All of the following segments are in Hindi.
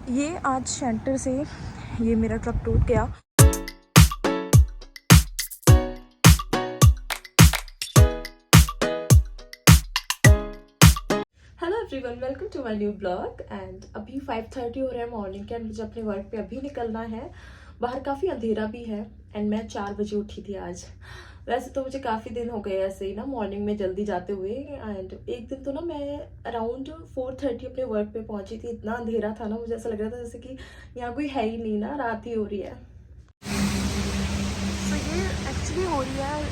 ये आज सेंटर से ये मेरा ट्रक टूट गया। Hello everyone, welcome to my new blog. And अभी 5:30 हो रहा है मॉर्निंग के, एंड मुझे अपने वर्क पे अभी निकलना है। बाहर काफ़ी अंधेरा भी है एंड मैं 4 बजे उठी थी आज। वैसे तो मुझे काफ़ी दिन हो गए ऐसे ही ना मॉर्निंग में जल्दी जाते हुए, एंड एक दिन तो ना मैं अराउंड 4:30 अपने वर्क पे पहुंची थी। इतना अंधेरा था ना, मुझे ऐसा लग रहा था जैसे कि यहाँ कोई है ही नहीं ना, रात ही हो रही है। तो ये एक्चुअली हो रही है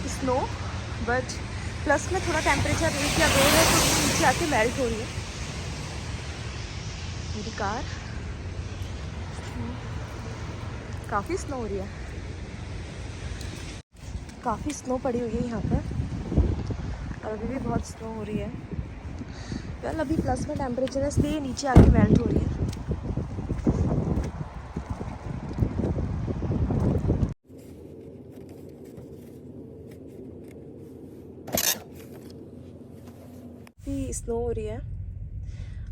स्नो, बट प्लस में थोड़ा टेम्परेचर 1 या 2 है तो नीचे आके मेल्ट हो रही है मेरी कार। काफ़ी स्नो हो रही है, काफ़ी स्नो पड़ी हुई है यहाँ पर, और अभी भी बहुत स्नो हो रही है। वेल अभी प्लस में टेम्परेचर है इसलिए नीचे आके मेल्ट हो रही है। अभी स्नो हो रही है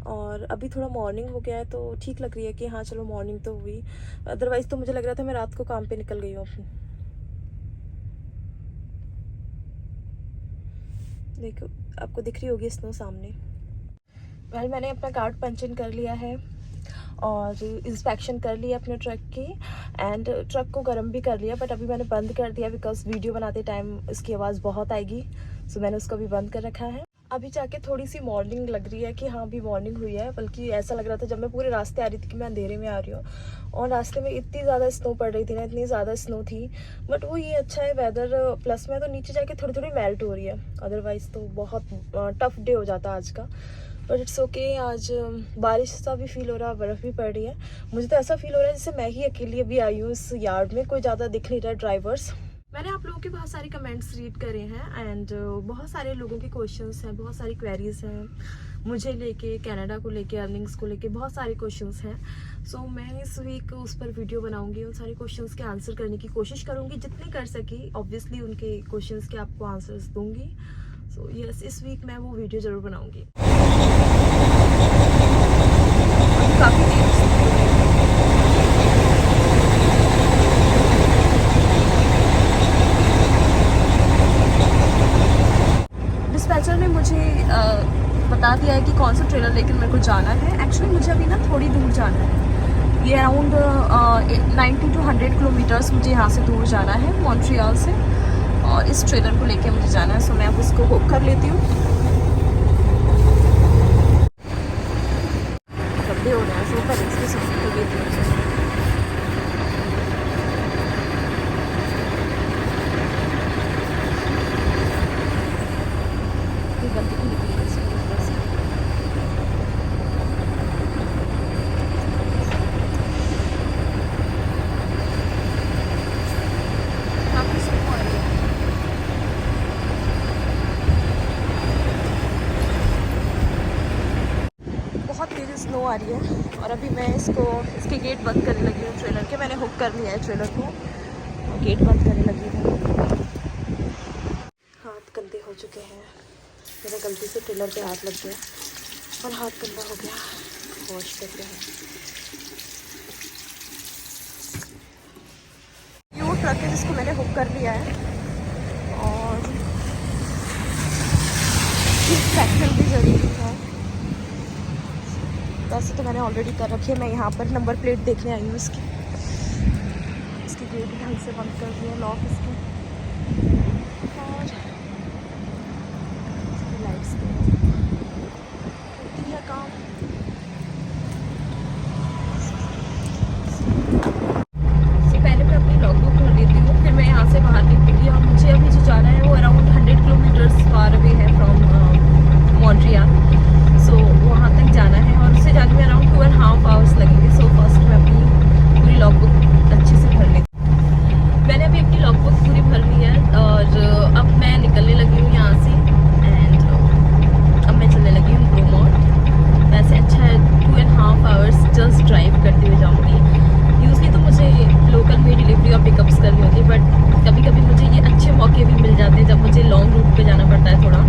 और अभी थोड़ा मॉर्निंग हो गया है तो ठीक लग रही है कि हाँ चलो मॉर्निंग तो हुई। अदरवाइज़ तो मुझे लग रहा था मैं रात को काम पे निकल गई हूँ अपनी। देखो आपको दिख रही होगी स्नो सामने। वेल मैंने अपना कार्ड पंच इन कर लिया है और इंस्पेक्शन कर लिया अपने ट्रक की, एंड ट्रक को गर्म भी कर लिया, बट अभी मैंने बंद कर दिया बिकॉज वीडियो बनाते टाइम इसकी आवाज़ बहुत आएगी, सो मैंने उसको भी बंद कर रखा है। अभी जाके थोड़ी सी मॉर्निंग लग रही है कि हाँ अभी मॉर्निंग हुई है, बल्कि ऐसा लग रहा था जब मैं पूरे रास्ते आ रही थी कि मैं अंधेरे में आ रही हूँ, और रास्ते में इतनी ज़्यादा स्नो पड़ रही थी ना, इतनी ज़्यादा स्नो थी। बट वो ये अच्छा है वेदर प्लस में तो नीचे जाके थोड़ी थोड़ी मेल्ट हो रही है, अदरवाइज़ तो बहुत टफ डे हो जाता आज का। बट इट्स ओके, आज बारिश सा भी फील हो रहा है, बर्फ़ भी पड़ रही है। मुझे तो ऐसा फील हो रहा है जैसे मैं ही अकेली अभी आई हूँ इस यार्ड में, कोई ज़्यादा दिख नहीं रहा ड्राइवर्स। मैंने आप लोगों के बहुत सारे कमेंट्स रीड करे हैं एंड बहुत सारे लोगों के क्वेश्चंस हैं, बहुत सारी क्वेरीज हैं मुझे लेके, कनाडा को लेके, अर्निंग्स को लेके बहुत सारे क्वेश्चंस हैं। सो मैं इस वीक उस पर वीडियो बनाऊंगी, उन सारे क्वेश्चंस के आंसर करने की कोशिश करूंगी जितनी कर सकी। ऑब्वियसली उनके क्वेश्चंस के आपको आंसर्स दूंगी। सो यस, इस वीक मैं वो वीडियो ज़रूर बनाऊंगी। काफ़ी डिस्पैचर ने मुझे बता दिया है कि कौन सा ट्रेलर लेकर मेरे को जाना है। एक्चुअली मुझे अभी ना थोड़ी दूर जाना है, ये अराउंड 90 to 100 किलोमीटर्स मुझे यहाँ से दूर जाना है मॉन्ट्रियल से, और इस ट्रेलर को लेके मुझे जाना है। सो मैं अब इसको बुक कर लेती हूँ। कपड़े हो रहे हैं सो पहले इसकी सब्जी को लेती हूँ। बहुत तेज़ स्नो आ रही है और अभी मैं इसके गेट बंद करने लगी हूँ ट्रेलर के। मैंने हुक कर लिया है ट्रेलर को और गेट बंद करने लगी हूँ। हाथ गंदे हो चुके हैं, मेरा गलती से ट्रेलर पे हाथ लग गया और हाथ गंदा हो गया। वॉश करते हैं। ये वो ट्रक है जिसको मैंने हुक कर लिया है और इंस्पेक्शन भी ज़रूरी है। वैसे तो मैंने ऑलरेडी कर रखी है, मैं यहाँ पर नंबर प्लेट देखने आई हूँ इसकी गेट ढंग से बंद कर दिया, लॉक इसकी, और इसकी लाइट्स होती है काम। तो पहले मैं अपनी लॉग बुक भर लेती हूँ, फिर मैं यहाँ से बाहर निकलूँगी। और मुझे अभी जो जाना है वो अराउंड 100 किलोमीटर्स फार अवे है फ्रॉम मॉन्ट्रियल। सो वहाँ तक जाना है और उससे जाने में अराउंड 2.5 आवर्स लगेंगे। सो फर्स्ट मैं अपनी पूरी लॉग बुक अच्छे से भर लेती हूँ। मैंने अभी अपनी लॉग बुक पूरी भर ली है और अब मैं निकलने लगी हूँ यहाँ से, एंड अब मैं चलने लगी हूँ ब्रूमॉन्ट। वैसे अच्छा है, 2.5 आवर्स जस्ट ड्राइव करते हुए जाऊँगी। यूजली तो मुझे लोकल में डिलीवरी और पिकअप्स करनी होती है, बट कभी कभी मुझे ये अच्छे मौके भी मिल जाते हैं जब मुझे लॉन्ग रूट पे जाना पड़ता है थोड़ा।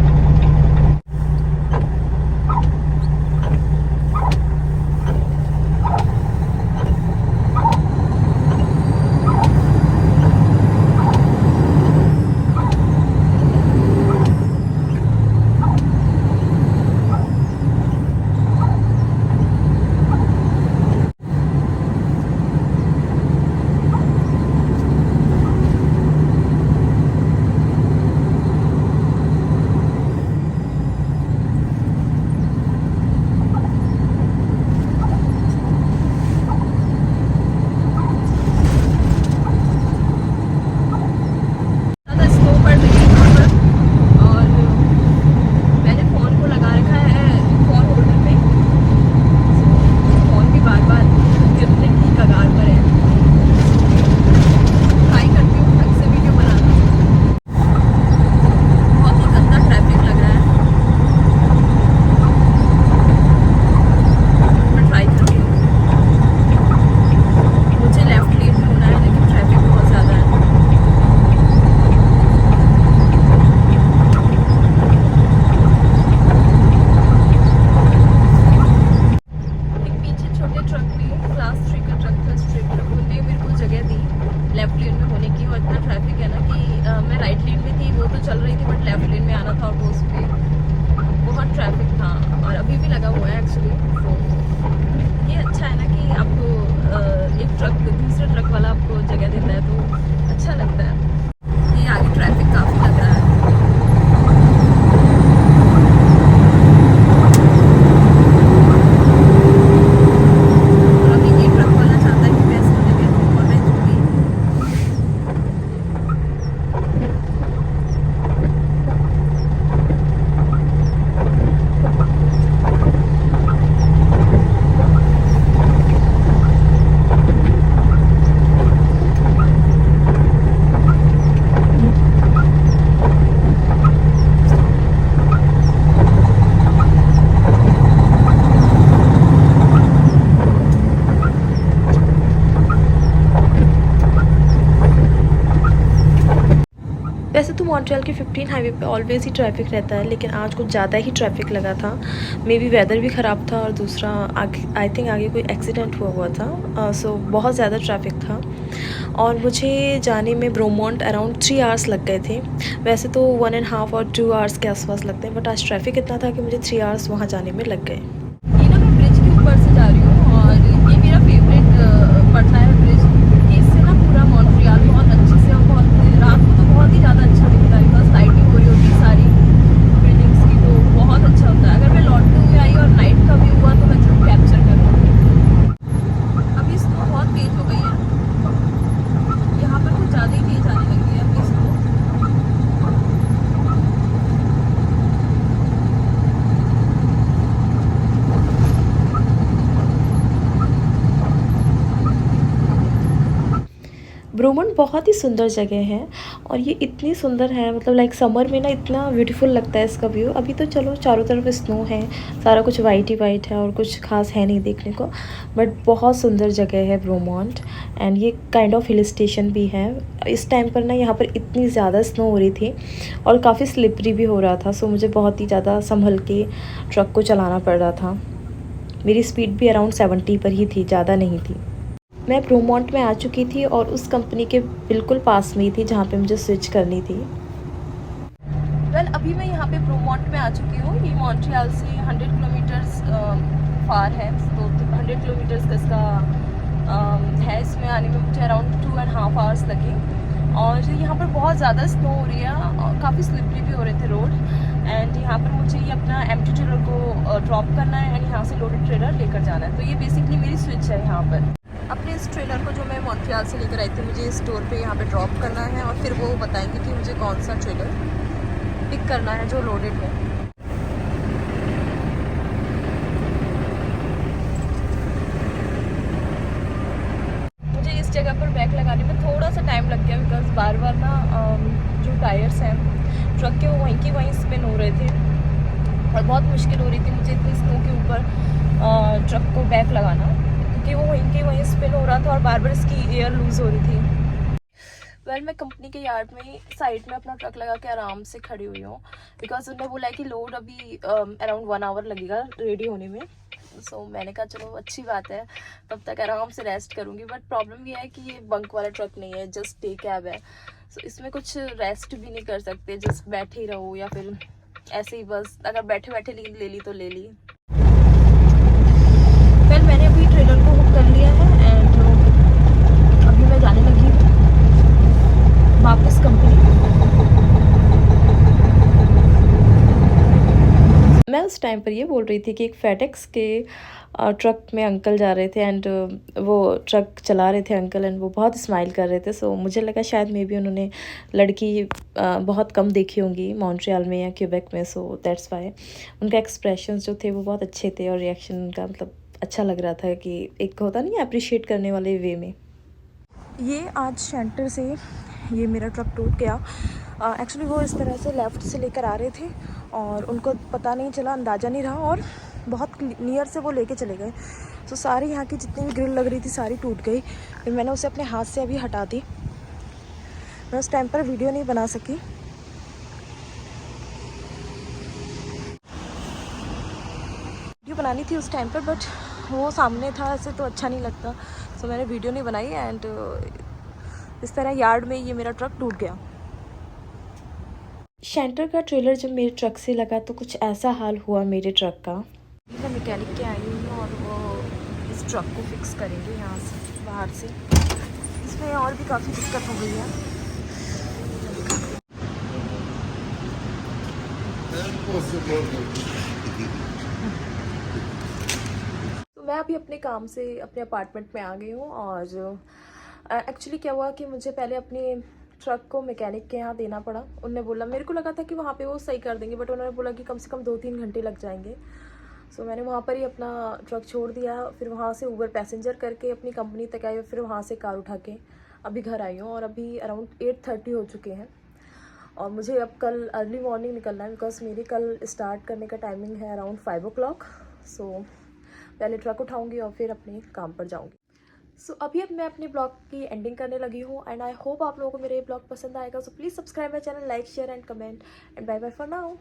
मॉन्ट्रियल के 15 हाईवे पे ऑलवेज ही ट्रैफिक रहता है, लेकिन आज कुछ ज़्यादा ही ट्रैफिक लगा था। मे बी वेदर भी ख़राब था और दूसरा आई थिंक आगे कोई एक्सीडेंट हुआ था। सो बहुत ज़्यादा ट्रैफिक था और मुझे जाने में ब्रोमोंट अराउंड 3 आवर्स लग गए थे। वैसे तो 1.5 और 2 आवर्स के आसपास लगते हैं, बट आज ट्रैफिक इतना था कि मुझे 3 आवर्स वहाँ जाने में लग गए। ये ना मैं ब्रिज के ऊपर से जा रही हूँ और ये मेरा फेवरेट पड़ता है ब्रिज, कि इससे ना पूरा मॉन्ट्रियल बहुत अच्छे से और बहुत रात को तो बहुत ही ज़्यादा अच्छा दिखता है, बिकॉज लाइटिंग हो रही होती है सारी बिल्डिंग्स की, तो बहुत अच्छा होता है। अगर मैं लौटते हुए आई और नाइट का व्यू हुआ तो मैं जरूर कैप्चर करूँगी। अभी स्नो बहुत तेज हो गई है, यहाँ पर कुछ ज़्यादा ही तेज आने लगी है अभी स्नो। ब्रोमोंट बहुत ही सुंदर जगह है और ये इतनी सुंदर है, मतलब लाइक समर में ना इतना ब्यूटीफुल लगता है इसका व्यू। अभी तो चलो चारों तरफ स्नो है, सारा कुछ वाइट ही वाइट है और कुछ खास है नहीं देखने को, बट बहुत सुंदर जगह है ब्रोमोंट। एंड ये काइंड ऑफ हिल स्टेशन भी है। इस टाइम पर ना यहाँ पर इतनी ज़्यादा स्नो हो रही थी और काफ़ी स्लिपरी भी हो रहा था, सो मुझे बहुत ही ज़्यादा संभल के ट्रक को चलाना पड़ रहा था। मेरी स्पीड भी अराउंड 70 पर ही थी, ज़्यादा नहीं थी। मैं ब्रोमोंट में आ चुकी थी और उस कंपनी के बिल्कुल पास में ही थी जहाँ पे मुझे स्विच करनी थी। अभी मैं यहाँ पे ब्रोमोंट में आ चुकी हूँ। ये मॉन्ट्रियल से 100 किलोमीटर्स फार है, तो 100 किलोमीटर्स का इसका है। इसमें आने में मुझे अराउंड 2.5 आवर्स लगे और यहाँ पर बहुत ज़्यादा स्नो हो रही है और काफ़ी स्लिपरी भी हो रहे थे रोड। एंड यहाँ पर मुझे ये अपना एम्प्टी ट्रेलर को ड्रॉप करना है एंड यहाँ से लोडेड ट्रेलर लेकर जाना है। तो ये बेसिकली मेरी स्विच है यहाँ पर। अपने इस ट्रेलर को जो मैं मॉन्ट्रियल से लेकर आई थी, मुझे इस स्टोर पे यहाँ पे ड्रॉप करना है और फिर वो बताएंगे कि मुझे कौन सा ट्रेलर पिक करना है जो लोडेड है। मुझे इस जगह पर बैक लगाने में थोड़ा सा टाइम लग गया, बिकॉज बार बार ना जो टायर्स हैं ट्रक के वो वहीं की वहीं स्पिन हो रहे थे और बहुत मुश्किल हो रही थी मुझे इतनी स्नो के ऊपर ट्रक को बैक लगाना, कि वो वहीं के वहीं स्पिन हो रहा था और बार बार इसकी एयर लूज़ हो रही थी। मैं कंपनी के यार्ड में साइड में अपना ट्रक लगा के आराम से खड़ी हुई हूँ, बिकॉज उन्होंने बोला है कि लोड अभी अराउंड 1 आवर लगेगा रेडी होने में। सो मैंने कहा चलो अच्छी बात है, तब तक आराम से रेस्ट करूँगी। बट प्रॉब्लम ये है कि ये बंक वाला ट्रक नहीं है, जस्ट डे कैब है। सो इसमें कुछ रेस्ट भी नहीं कर सकते, जस्ट बैठे ही रहो या फिर ऐसे ही बस अगर बैठे बैठे नींद ले ली तो ले ली। मैंने अभी ट्रेलर को बुक कर लिया है एंड अभी मैं जाने लगी हूँ वापस कंपनी। मैं उस टाइम पर ये बोल रही थी कि एक फेडेक्स के ट्रक में अंकल जा रहे थे एंड वो ट्रक चला रहे थे अंकल एंड वो बहुत स्माइल कर रहे थे। सो मुझे लगा शायद मे बी उन्होंने लड़की बहुत कम देखी होंगी मॉन्ट्रियल में या क्यूबेक में, सो दैट्स वाई उनका एक्सप्रेशंस जो थे वो बहुत अच्छे थे और रिएक्शन उनका मतलब अच्छा लग रहा था कि एक होता नहीं अप्रिशिएट करने वाले वे में। ये आज सेंटर से ये मेरा ट्रक टूट गया। एक्चुअली वो इस तरह से लेफ़्ट से लेकर आ रहे थे और उनको पता नहीं चला, अंदाज़ा नहीं रहा और बहुत नियर से वो लेके चले गए। तो सारी यहाँ की जितनी भी ग्रिल लग रही थी सारी टूट गई। फिर मैंने उसे अपने हाथ से अभी हटा दी। मैं उस टाइम पर वीडियो नहीं बना सकी। वीडियो बनानी थी उस टाइम पर, बट वो सामने था ऐसे तो अच्छा नहीं लगता, सो मैंने वीडियो नहीं बनाई। एंड इस तरह यार्ड में ये मेरा ट्रक टूट गया। शेंटर का ट्रेलर जब मेरे ट्रक से लगा तो कुछ ऐसा हाल हुआ मेरे ट्रक का। मैं मैकेनिक के आई हुई हूँ और वो इस ट्रक को फिक्स करेंगे यहाँ से बाहर से। इसमें और भी काफ़ी दिक्कत हो गई है। तो मैं अभी अपने काम से अपने अपार्टमेंट में आ गई हूँ और एक्चुअली क्या हुआ कि मुझे पहले अपने ट्रक को मैकेनिक के यहाँ देना पड़ा। उन्होंने बोला, मेरे को लगा था कि वहाँ पे वो सही कर देंगे, बट उन्होंने बोला कि कम से कम 2-3 घंटे लग जाएंगे। सो मैंने वहाँ पर ही अपना ट्रक छोड़ दिया। फिर वहाँ से ऊबर पैसेंजर करके अपनी कंपनी तक आई, फिर वहाँ से कार उठा के अभी घर आई हूँ और अभी अराउंड 8:30 हो चुके हैं और मुझे अब कल अर्ली मॉर्निंग निकलना है, बिकॉज मेरी कल स्टार्ट करने का टाइमिंग है अराउंड 5 o'clock। सो पहले ट्रक उठाऊँगी और फिर अपने काम पर जाऊँगी। सो अभी अब मैं अपने ब्लॉग की एंडिंग करने लगी हूँ एंड आई होप आप लोगों को मेरे ब्लॉग पसंद आएगा. So please subscribe my channel, like share and comment and bye bye for now.